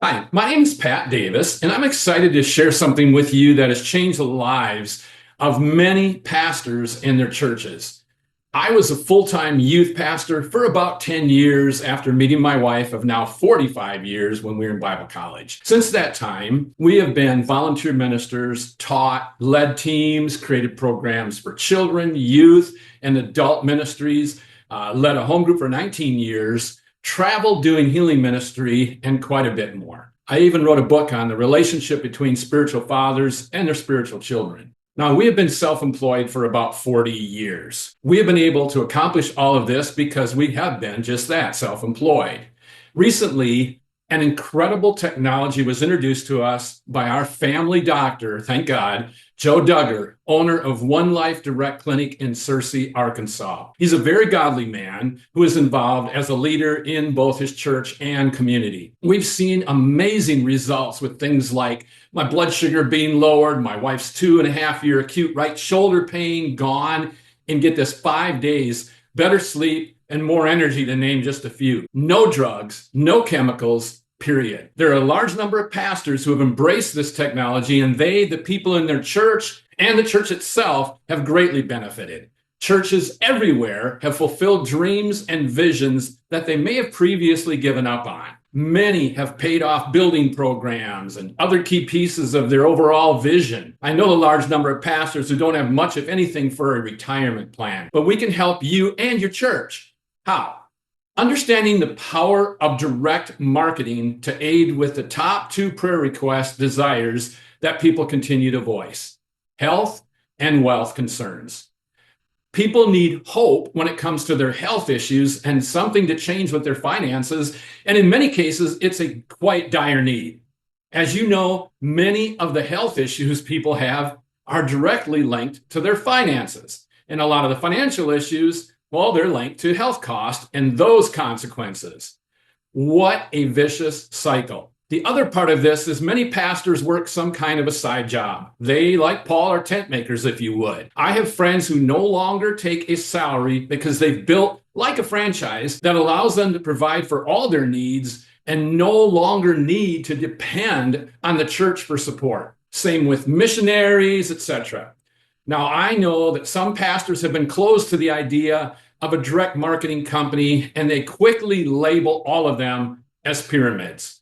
Hi, my name is Pat Davis, and I'm excited to share something with you that has changed the lives of many pastors in their churches. I was a full-time youth pastor for about 10 years after meeting my wife of now 45 years when we were in Bible college. Since that time, we have been volunteer ministers, taught, led teams, created programs for children, youth, and adult ministries, led a home group for 19 years, traveled doing healing ministry, and quite a bit more. I even wrote a book on the relationship between spiritual fathers and their spiritual children. Now, we have been self-employed for about 40 years. We have been able to accomplish all of this because we have been just that, self-employed. Recently, an incredible technology was introduced to us by our family doctor, thank God, Joe Duggar, owner of One Life Direct Clinic in Searcy, Arkansas. He's a very godly man who is involved as a leader in both his church and community. We've seen amazing results with things like my blood sugar being lowered, my wife's 2.5-year acute right shoulder pain gone, and get this 5 days, better sleep, and more energy, to name just a few. No drugs, no chemicals, period. There are a large number of pastors who have embraced this technology, and they, the people in their church, and the church itself have greatly benefited. Churches everywhere have fulfilled dreams and visions that they may have previously given up on. Many have paid off building programs and other key pieces of their overall vision. I know a large number of pastors who don't have much, if anything, for a retirement plan, but we can help you and your church. How? Understanding the power of direct marketing to aid with the top two prayer request desires that people continue to voice: health and wealth concerns. People need hope when it comes to their health issues and something to change with their finances. And in many cases, it's a quite dire need. As you know, many of the health issues people have are directly linked to their finances. And a lot of the financial issues, well, they're linked to health costs and those consequences. What a vicious cycle. The other part of this is many pastors work some kind of a side job. They, like Paul, are tent makers, if you would. I have friends who no longer take a salary because they've built like a franchise that allows them to provide for all their needs and no longer need to depend on the church for support. Same with missionaries, etc. Now, I know that some pastors have been closed to the idea of a direct marketing company, and they quickly label all of them as pyramids.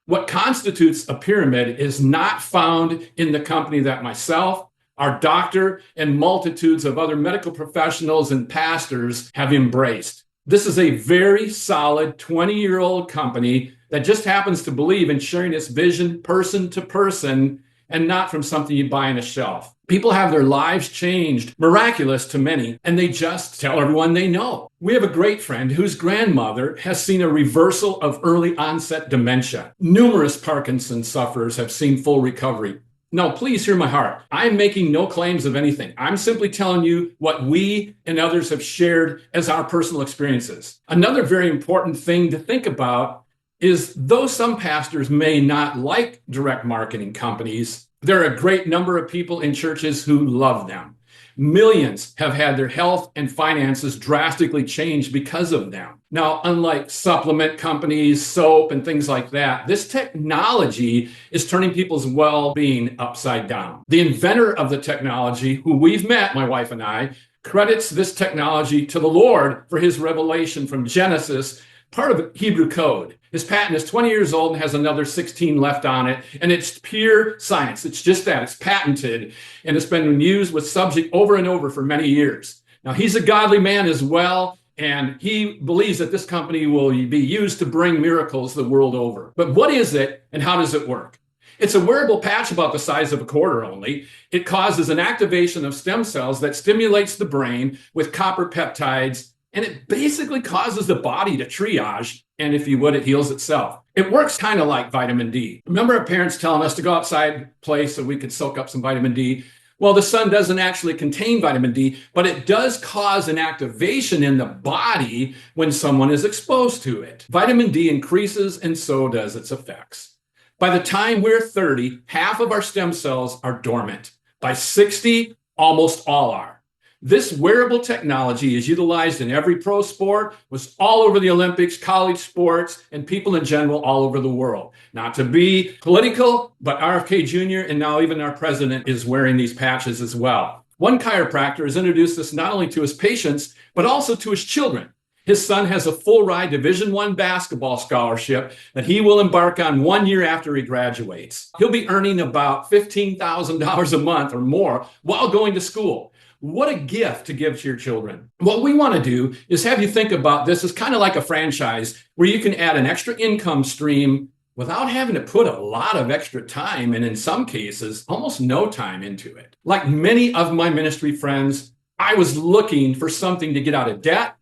What constitutes a pyramid is not found in the company that myself, our doctor, and multitudes of other medical professionals and pastors have embraced. This is a very solid 20-year-old company that just happens to believe in sharing its vision person to person and not from something you buy on a shelf. People have their lives changed, miraculous to many, and they just tell everyone they know. We have a great friend whose grandmother has seen a reversal of early onset dementia. Numerous Parkinson's sufferers have seen full recovery. Now, please hear my heart. I'm making no claims of anything. I'm simply telling you what we and others have shared as our personal experiences. Another very important thing to think about is, though some pastors may not like direct marketing companies, there are a great number of people in churches who love them. Millions have had their health and finances drastically changed because of them. Now, unlike supplement companies, soap, and things like that, this technology is turning people's well-being upside down. The inventor of the technology, who we've met, my wife and I, credits this technology to the Lord for his revelation from Genesis, part of Hebrew code. His patent is 20 years old and has another 16 left on it, and it's pure science. It's just that. It's patented, and it's been used with subject over and over for many years. Now, he's a godly man as well, and he believes that this company will be used to bring miracles the world over. But what is it, and how does it work? It's a wearable patch about the size of a quarter only. It causes an activation of stem cells that stimulates the brain with copper peptides, and it basically causes the body to triage, and if you would, it heals itself. It works kind of like vitamin D. Remember our parents telling us to go outside, play so we could soak up some vitamin D? Well, the sun doesn't actually contain vitamin D, but it does cause an activation in the body when someone is exposed to it. Vitamin D increases, and so does its effects. By the time we're 30, half of our stem cells are dormant. By 60, almost all are. This wearable technology is utilized in every pro sport, was all over the Olympics, college sports, and people in general all over the world. Not to be political, but RFK Jr. and now even our president is wearing these patches as well. One chiropractor has introduced this not only to his patients, but also to his children. His son has a full-ride Division I basketball scholarship that he will embark on 1 year after he graduates. He'll be earning about $15,000 a month or more while going to school. What a gift to give to your children. What we want to do is have you think about this as kind of like a franchise where you can add an extra income stream without having to put a lot of extra time, and in some cases, almost no time into it. Like many of my ministry friends, I was looking for something to get out of debt,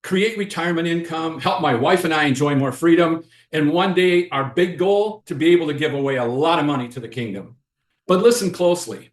create retirement income, help my wife and I enjoy more freedom, and one day our big goal to be able to give away a lot of money to the kingdom. But listen closely.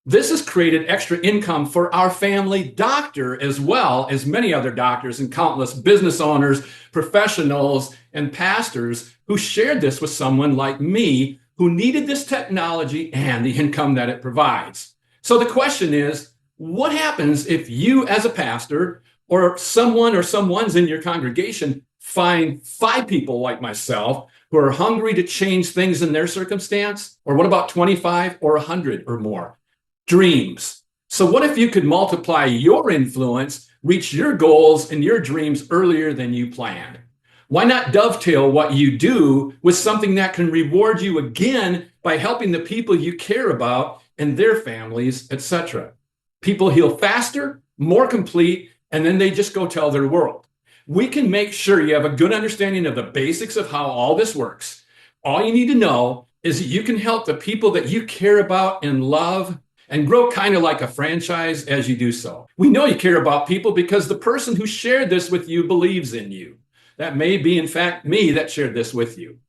This has created extra income for our family doctor as well as many other doctors and countless business owners, professionals, and pastors who shared this with someone like me who needed this technology and the income that it provides. So the question is, what happens if you as a pastor or someone or someone's in your congregation find 5 people like myself who are hungry to change things in their circumstance? Or what about 25 or 100 or more? Dreams. So what if you could multiply your influence, reach your goals and your dreams earlier than you planned? Why not dovetail what you do with something that can reward you again by helping the people you care about and their families, etc.? People heal faster, more complete, and then they just go tell their world. We can make sure you have a good understanding of the basics of how all this works. All you need to know is that you can help the people that you care about and love and grow kind of like a franchise as you do so. We know you care about people because the person who shared this with you believes in you. That may be, in fact, me that shared this with you.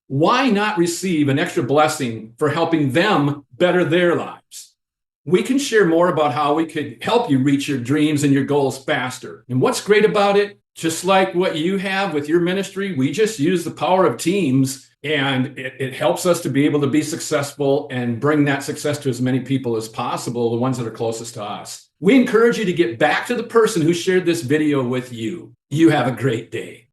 Why not receive an extra blessing for helping them better their lives? We can share more about how we could help you reach your dreams and your goals faster. And what's great about it, just like what you have with your ministry, we just use the power of teams, and it helps us to be able to be successful and bring that success to as many people as possible, the ones that are closest to us. We encourage you to get back to the person who shared this video with you. You have a great day.